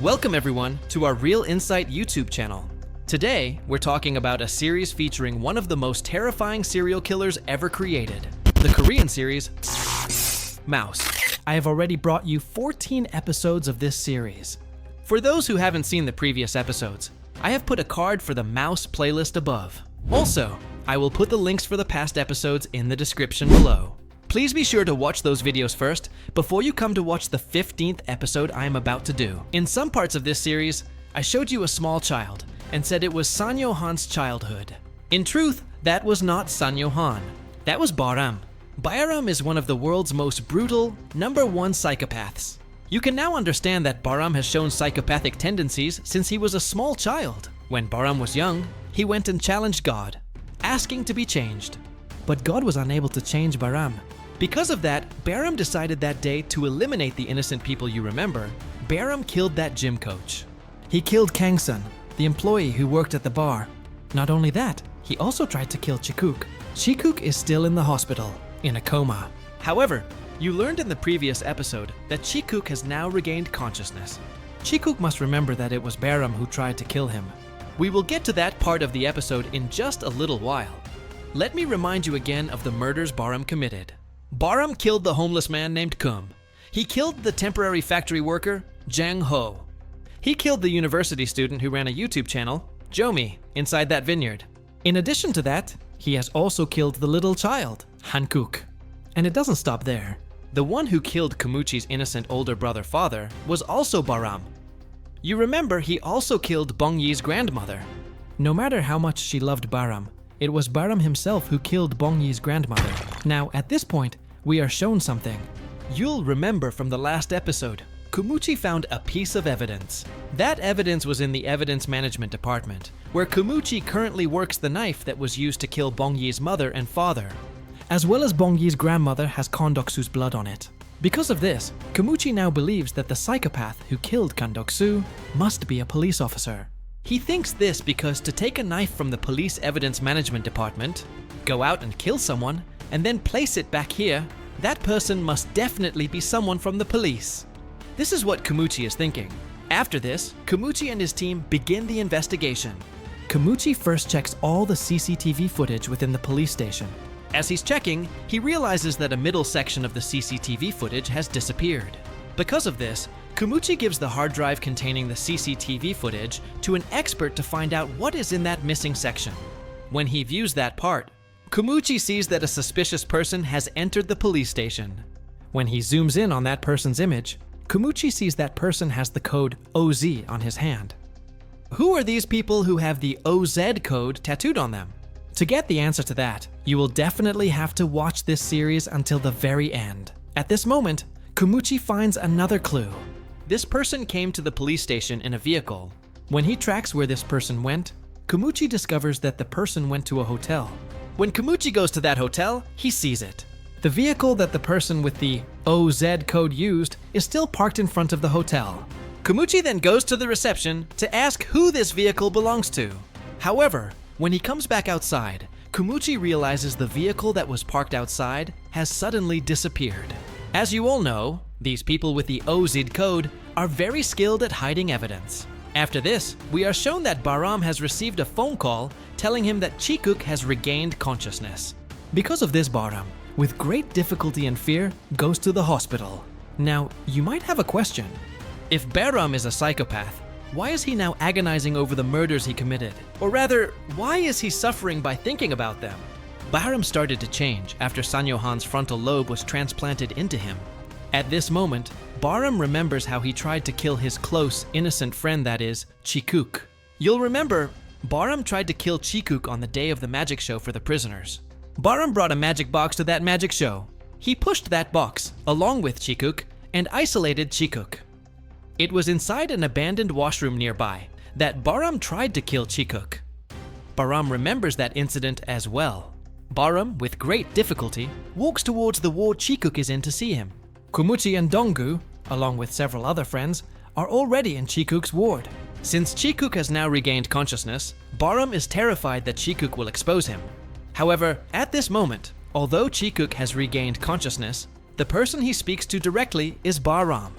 Welcome everyone to our Real Insight YouTube channel. Today, we're talking about a series featuring one of the most terrifying serial killers ever created, the Korean series, Mouse. I have already brought you 14 episodes of this series. For those who haven't seen the previous episodes, I have put a card for the Mouse playlist above. Also, I will put the links for the past episodes in the description below. Please be sure to watch those videos first before you come to watch the 15th episode I am about to do. In some parts of this series, I showed you a small child and said it was Sanyo-han's childhood. In truth, that was not Sanyo-han. That was Baram. Baaram is one of the world's most brutal, #1 psychopaths. You can now understand that Baram has shown psychopathic tendencies since he was a small child. When Baram was young, he went and challenged God, asking to be changed. But God was unable to change Baram. Because of that, Baram decided that day to eliminate the innocent people you remember. Baram killed that gym coach. He killed Kang-sun, the employee who worked at the bar. Not only that, he also tried to kill Chikuk. Chikuk is still in the hospital, in a coma. However, you learned in the previous episode that Chikuk has now regained consciousness. Chikuk must remember that it was Baram who tried to kill him. We will get to that part of the episode in just a little while. Let me remind you again of the murders Baram committed. Baram killed the homeless man named Kum. He killed the temporary factory worker, Jang Ho. He killed the university student who ran a YouTube channel, Jomi, inside that vineyard. In addition to that, he has also killed the little child, Han-kook. And it doesn't stop there. The one who killed Kumuchi's innocent older brother father was also Baram. You remember he also killed Bongi's grandmother. No matter how much she loved Baram, it was Baram himself who killed Bongi's grandmother. Now, at this point, we are shown something. You'll remember from the last episode, Kumuchi found a piece of evidence. That evidence was in the evidence management department, where Kumuchi currently works the knife that was used to kill Bongi's mother and father. As well as Bongi's grandmother has Kondoksu's blood on it. Because of this, Kumuchi now believes that the psychopath who killed Kondoksu must be a police officer. He thinks this because to take a knife from the police evidence management department, go out and kill someone, and then place it back here, that person must definitely be someone from the police. This is what Kumuchi is thinking. After this, Kumuchi and his team begin the investigation. Kumuchi first checks all the CCTV footage within the police station. As he's checking, he realizes that a middle section of the CCTV footage has disappeared. Because of this, Kumuchi gives the hard drive containing the CCTV footage to an expert to find out what is in that missing section. When he views that part, Kumuchi sees that a suspicious person has entered the police station. When he zooms in on that person's image, Kumuchi sees that person has the code OZ on his hand. Who are these people who have the OZ code tattooed on them? To get the answer to that, you will definitely have to watch this series until the very end. At this moment, Kumuchi finds another clue. This person came to the police station in a vehicle. When he tracks where this person went, Kumuchi discovers that the person went to a hotel. When Kumuchi goes to that hotel, he sees it. The vehicle that the person with the OZ code used is still parked in front of the hotel. Kumuchi then goes to the reception to ask who this vehicle belongs to. However, when he comes back outside, Kumuchi realizes the vehicle that was parked outside has suddenly disappeared. As you all know, these people with the OZ code are very skilled at hiding evidence. After this, we are shown that Baram has received a phone call telling him that Chikuk has regained consciousness. Because of this, Baram, with great difficulty and fear, goes to the hospital. Now, you might have a question. If Baram is a psychopath, why is he now agonizing over the murders he committed? Or rather, why is he suffering by thinking about them? Baram started to change after Sanyo-han's frontal lobe was transplanted into him. At this moment, Baram remembers how he tried to kill his close, innocent friend, that is, Chikuk. You'll remember, Baram tried to kill Chikuk on the day of the magic show for the prisoners. Baram brought a magic box to that magic show. He pushed that box, along with Chikuk, and isolated Chikuk. It was inside an abandoned washroom nearby that Baram tried to kill Chikuk. Baram remembers that incident as well. Baram, with great difficulty, walks towards the ward Chikuk is in to see him. Kumuchi and Donggu, along with several other friends, are already in Chikuk's ward. Since Chikuk has now regained consciousness, Baram is terrified that Chikuk will expose him. However, at this moment, although Chikuk has regained consciousness, the person he speaks to directly is Baram.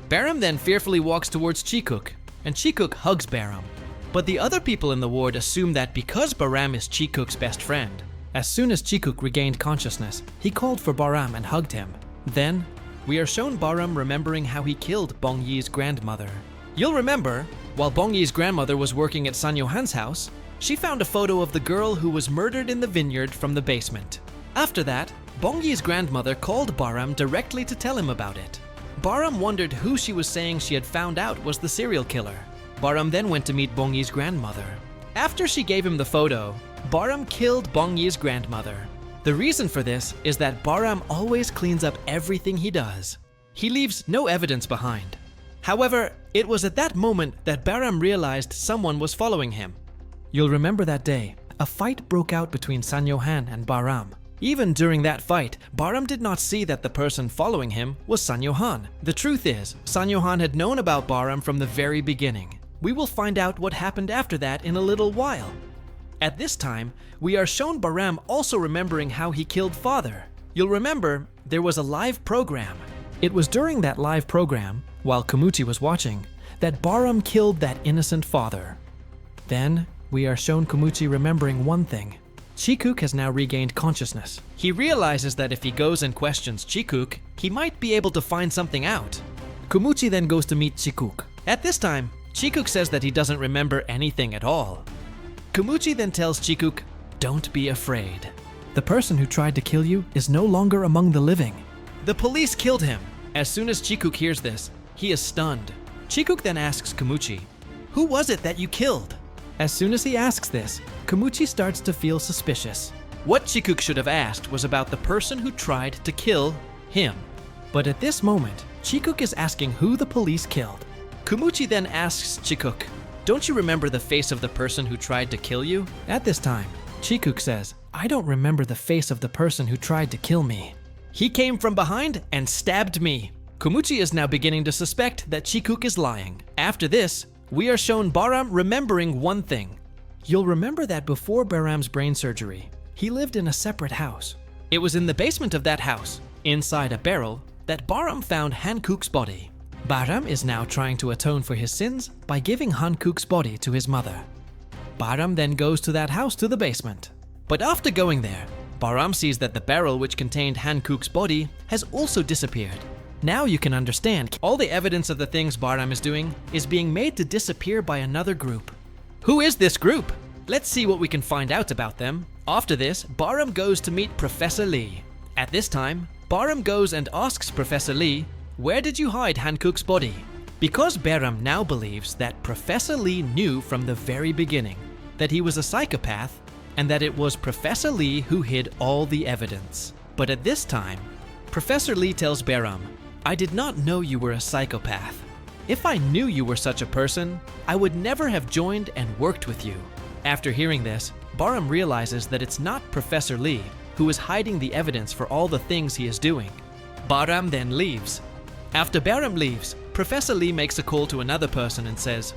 Baram then fearfully walks towards Chikuk, and Chikuk hugs Baram. But the other people in the ward assume that because Baram is Chikuk's best friend, as soon as Chikuk regained consciousness, he called for Baram and hugged him. Then, we are shown Baram remembering how he killed Bongi's grandmother. You'll remember, while Bongi's grandmother was working at Sanyo-han's house, she found a photo of the girl who was murdered in the vineyard from the basement. After that, Bongi's grandmother called Baram directly to tell him about it. Baram wondered who she was saying she had found out was the serial killer. Baram then went to meet Bongi's grandmother. After she gave him the photo, Baram killed Bongi's grandmother. The reason for this is that Baram always cleans up everything he does. He leaves no evidence behind. However, it was at that moment that Baram realized someone was following him. You'll remember that day, a fight broke out between Sanyo-han and Baram. Even during that fight, Baram did not see that the person following him was Sanyo-han. The truth is, Sanyo-han had known about Baram from the very beginning. We will find out what happened after that in a little while. At this time, we are shown Baram also remembering how he killed father. You'll remember, there was a live program. It was during that live program, while Kumuchi was watching, that Baram killed that innocent father. Then, we are shown Kumuchi remembering one thing. Chikuk has now regained consciousness. He realizes that if he goes and questions Chikuk, he might be able to find something out. Kumuchi then goes to meet Chikuk. At this time, Chikuk says that he doesn't remember anything at all. Kumuchi then tells Chikuk, "Don't be afraid. The person who tried to kill you is no longer among the living. The police killed him." As soon as Chikuk hears this, he is stunned. Chikuk then asks Kumuchi, "Who was it that you killed?" As soon as he asks this, Kumuchi starts to feel suspicious. What Chikuk should have asked was about the person who tried to kill him. But at this moment, Chikuk is asking who the police killed. Kumuchi then asks Chikuk, "Don't you remember the face of the person who tried to kill you?" At this time, Chikuk says, "I don't remember the face of the person who tried to kill me. He came from behind and stabbed me." Kumuchi is now beginning to suspect that Chikuk is lying. After this, we are shown Baram remembering one thing. You'll remember that before Baram's brain surgery, he lived in a separate house. It was in the basement of that house, inside a barrel, that Baram found Han-kook's body. Baram is now trying to atone for his sins by giving Han-kook's body to his mother. Baram then goes to that house to the basement. But after going there, Baram sees that the barrel which contained Han-kook's body has also disappeared. Now you can understand, all the evidence of the things Baram is doing is being made to disappear by another group. Who is this group? Let's see what we can find out about them. After this, Baram goes to meet Professor Lee. At this time, Baram goes and asks Professor Lee, "Where did you hide Han-kook's body?" Because Baram now believes that Professor Lee knew from the very beginning that he was a psychopath and that it was Professor Lee who hid all the evidence. But at this time, Professor Lee tells Baram, "I did not know you were a psychopath. If I knew you were such a person, I would never have joined and worked with you." After hearing this, Baram realizes that it's not Professor Lee who is hiding the evidence for all the things he is doing. Baram then leaves. After Baram leaves, Professor Lee makes a call to another person and says,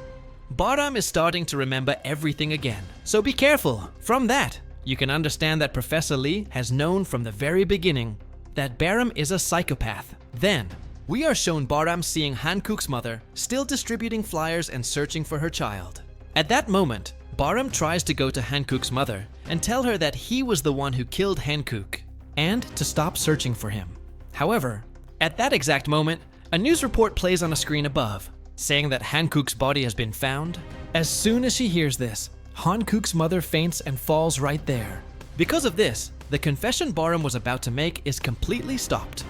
"Baram is starting to remember everything again, so be careful." From that, you can understand that Professor Lee has known from the very beginning that Baram is a psychopath. Then, we are shown Baram seeing Han-kook's mother still distributing flyers and searching for her child. At that moment, Baram tries to go to Han-kook's mother and tell her that he was the one who killed Han-kook and to stop searching for him. However, at that exact moment, a news report plays on a screen above, saying that Han-kook's body has been found. As soon as she hears this, Han-kook's mother faints and falls right there. Because of this, the confession Baram was about to make is completely stopped.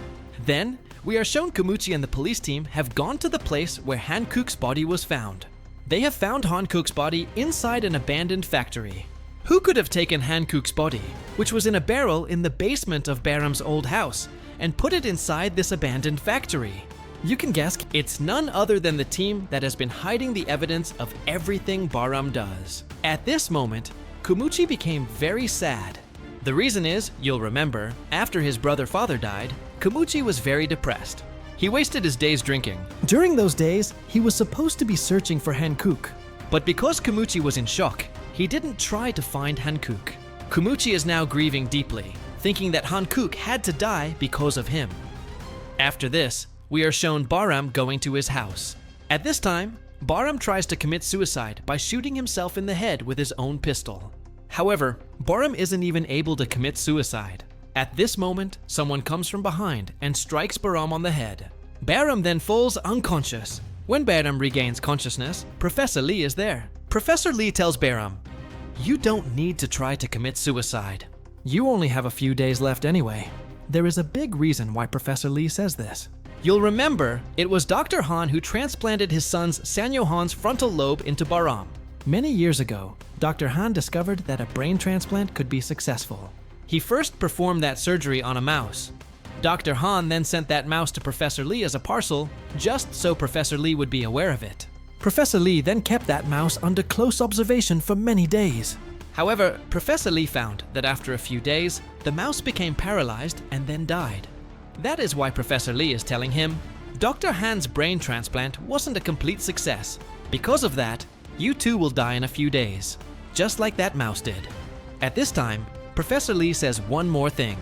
Then, we are shown Kumuchi and the police team have gone to the place where Han-kook's body was found. They have found Han-kook's body inside an abandoned factory. Who could have taken Han-kook's body, which was in a barrel in the basement of Baram's old house, and put it inside this abandoned factory? You can guess, it's none other than the team that has been hiding the evidence of everything Baram does. At this moment, Kumuchi became very sad. The reason is, you'll remember, after his brother-father died, Kumuchi was very depressed. He wasted his days drinking. During those days, he was supposed to be searching for Han-kook. But because Kumuchi was in shock, he didn't try to find Han-kook. Kumuchi is now grieving deeply, thinking that Han-kook had to die because of him. After this, we are shown Baram going to his house. At this time, Baaram tries to commit suicide by shooting himself in the head with his own pistol. However, Baaram isn't even able to commit suicide. At this moment, someone comes from behind and strikes Baaram on the head. Baaram then falls unconscious. When Baaram regains consciousness, Professor Lee is there. Professor Lee tells Baaram, "You don't need to try to commit suicide. You only have a few days left anyway." There is a big reason why Professor Lee says this. You'll remember, it was Dr. Han who transplanted his son's Sanyo-han's frontal lobe into Baram. Many years ago, Dr. Han discovered that a brain transplant could be successful. He first performed that surgery on a mouse. Dr. Han then sent that mouse to Professor Lee as a parcel, just so Professor Lee would be aware of it. Professor Lee then kept that mouse under close observation for many days. However, Professor Lee found that after a few days, the mouse became paralyzed and then died. That is why Professor Lee is telling him, Dr. Han's brain transplant wasn't a complete success. Because of that, you too will die in a few days, just like that mouse did. At this time, Professor Lee says one more thing.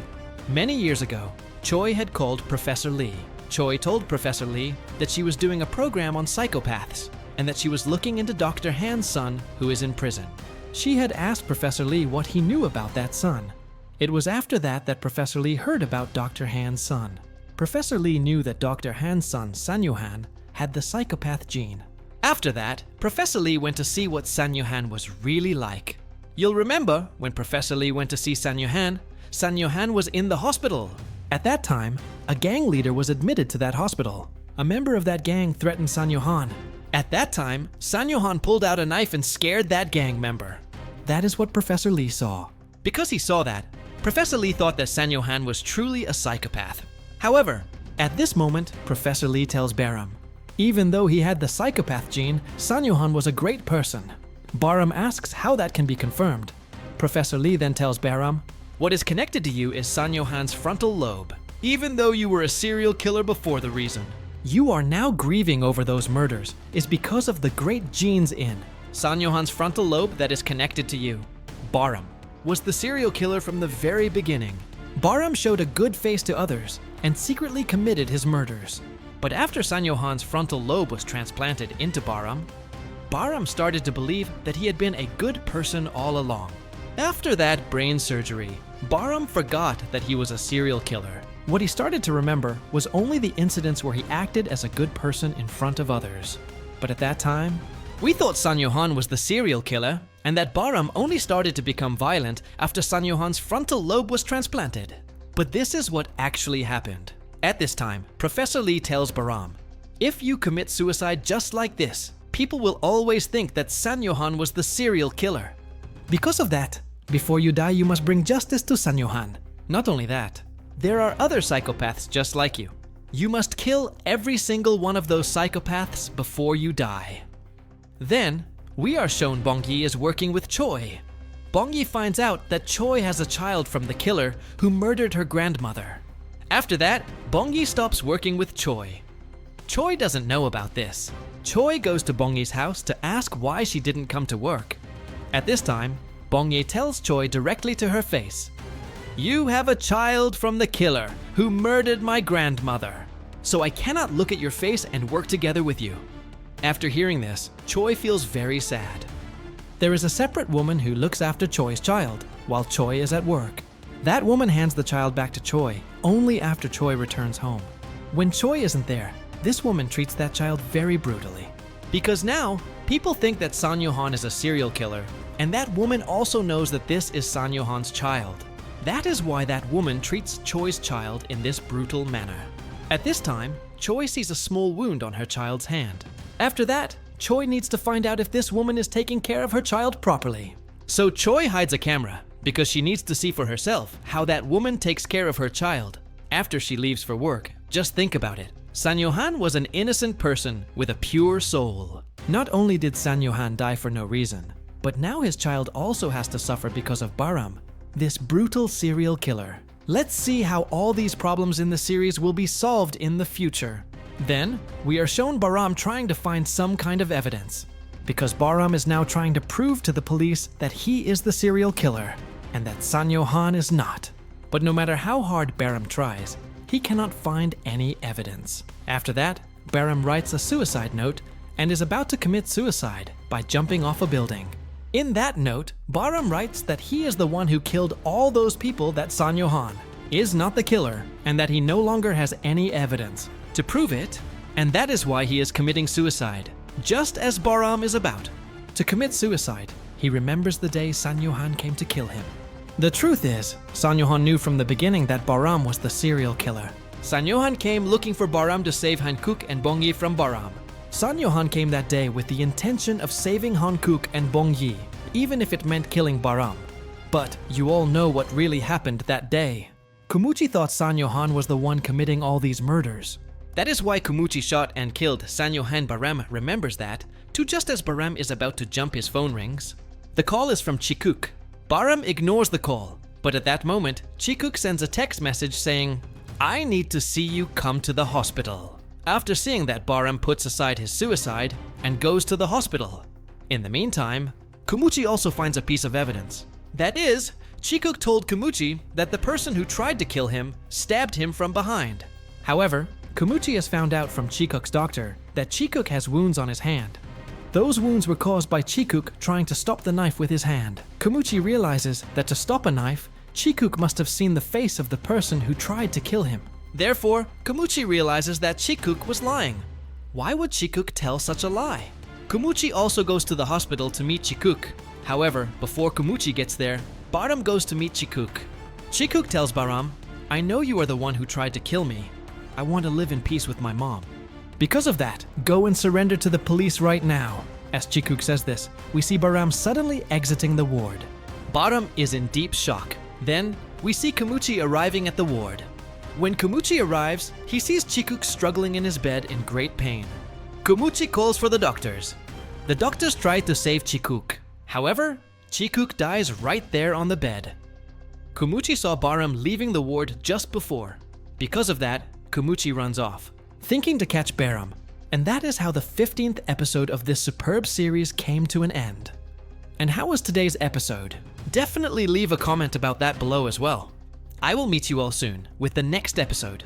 Many years ago, Choi had called Professor Lee. Choi told Professor Lee that she was doing a program on psychopaths and that she was looking into Dr. Han's son, who is in prison. She had asked Professor Lee what he knew about that son. It was after that that Professor Lee heard about Dr. Han's son. Professor Lee knew that Dr. Han's son, Sanyo-han, had the psychopath gene. After that, Professor Lee went to see what Sanyo-han was really like. You'll remember, when Professor Lee went to see Sanyo-han, Sanyo-han was in the hospital. At that time, a gang leader was admitted to that hospital. A member of that gang threatened Sanyo-han. At that time, Sanyo-han pulled out a knife and scared that gang member. That is what Professor Lee saw. Because he saw that, Professor Lee thought that Sanyo-han was truly a psychopath. However, at this moment, Professor Lee tells Baram, even though he had the psychopath gene, Sanyo-han was a great person. Baram asks how that can be confirmed. Professor Lee then tells Baram, what is connected to you is Sanyo-han's frontal lobe. Even though you were a serial killer before the reason, you are now grieving over those murders is because of the great genes in Sanyo-han's frontal lobe that is connected to you. Baram was the serial killer from the very beginning. Baram showed a good face to others and secretly committed his murders. But after Sanyo-han's frontal lobe was transplanted into Baram, Baram started to believe that he had been a good person all along. After that brain surgery, Baram forgot that he was a serial killer. What he started to remember was only the incidents where he acted as a good person in front of others. But at that time, we thought Sanyo-han was the serial killer, and that Baram only started to become violent after Sanyo-han's frontal lobe was transplanted. But this is what actually happened. At this time, Professor Lee tells Baram, if you commit suicide just like this, people will always think that Sanyo-han was the serial killer. Because of that, before you die, you must bring justice to Sanyo-han. Not only that, there are other psychopaths just like you. You must kill every single one of those psychopaths before you die. Then, we are shown Bongi is working with Choi. Bongi finds out that Choi has a child from the killer who murdered her grandmother. After that, Bongi stops working with Choi. Choi doesn't know about this. Choi goes to Bongi's house to ask why she didn't come to work. At this time, Bongi tells Choi directly to her face, you have a child from the killer who murdered my grandmother, so I cannot look at your face and work together with you. After hearing this, Choi feels very sad. There is a separate woman who looks after Choi's child while Choi is at work. That woman hands the child back to Choi only after Choi returns home. When Choi isn't there, this woman treats that child very brutally. Because now, people think that Sanyo-han is a serial killer, and that woman also knows that this is Sanyo-han's child. That is why that woman treats Choi's child in this brutal manner. At this time, Choi sees a small wound on her child's hand. After that, Choi needs to find out if this woman is taking care of her child properly. So Choi hides a camera because she needs to see for herself how that woman takes care of her child. After she leaves for work, just think about it. Sanyo-han was an innocent person with a pure soul. Not only did Sanyo-han die for no reason, but now his child also has to suffer because of Baram, this brutal serial killer. Let's see how all these problems in the series will be solved in the future. Then, we are shown Baram trying to find some kind of evidence, because Baram is now trying to prove to the police that he is the serial killer, and that Sanyo-han is not. But no matter how hard Baram tries, he cannot find any evidence. After that, Baram writes a suicide note and is about to commit suicide by jumping off a building. In that note, Baram writes that he is the one who killed all those people, that Sanyo-han is not the killer, and that he no longer has any evidence to prove it, and that is why he is committing suicide, just as Baram is about to commit suicide. He remembers the day Sanyo-han came to kill him. The truth is, Sanyo-han knew from the beginning that Baram was the serial killer. Sanyo-han came looking for Baram to save Han-kook and Bongi from Baram. Sanyo-han came that day with the intention of saving Han-kook and Bongi, even if it meant killing Baram. But you all know what really happened that day. Kumuchi thought Sanyo-han was the one committing all these murders. That is why Kumuchi shot and killed Sanyo-han. Baram remembers that, too, just as Baram is about to jump. His phone rings. The call is from Chikuk. Baram ignores the call, but at that moment, Chikuk sends a text message saying, "I need to see you come to the hospital." After seeing that, Baram puts aside his suicide and goes to the hospital. In the meantime, Kumuchi also finds a piece of evidence. That is, Chikuk told Kumuchi that the person who tried to kill him stabbed him from behind. However, Kumuchi has found out from Chikuk's doctor that Chikuk has wounds on his hand. Those wounds were caused by Chikuk trying to stop the knife with his hand. Kumuchi realizes that to stop a knife, Chikuk must have seen the face of the person who tried to kill him. Therefore, Kumuchi realizes that Chikuk was lying. Why would Chikuk tell such a lie? Kumuchi also goes to the hospital to meet Chikuk. However, before Kumuchi gets there, Baram goes to meet Chikuk. Chikuk tells Baram, "I know you are the one who tried to kill me. I want to live in peace with my mom. Because of that, go and surrender to the police right now." As Chikuk says this, we see Baram suddenly exiting the ward. Baram is in deep shock. Then, we see Kumuchi arriving at the ward. When Kumuchi arrives, he sees Chikuk struggling in his bed in great pain. Kumuchi calls for the doctors. The doctors try to save Chikuk. However, Chikuk dies right there on the bed. Kumuchi saw Baram leaving the ward just before. Because of that, Kumuchi runs off, thinking to catch Baram. And that is how the 15th episode of this superb series came to an end. And how was today's episode? Definitely leave a comment about that below as well. I will meet you all soon with the next episode.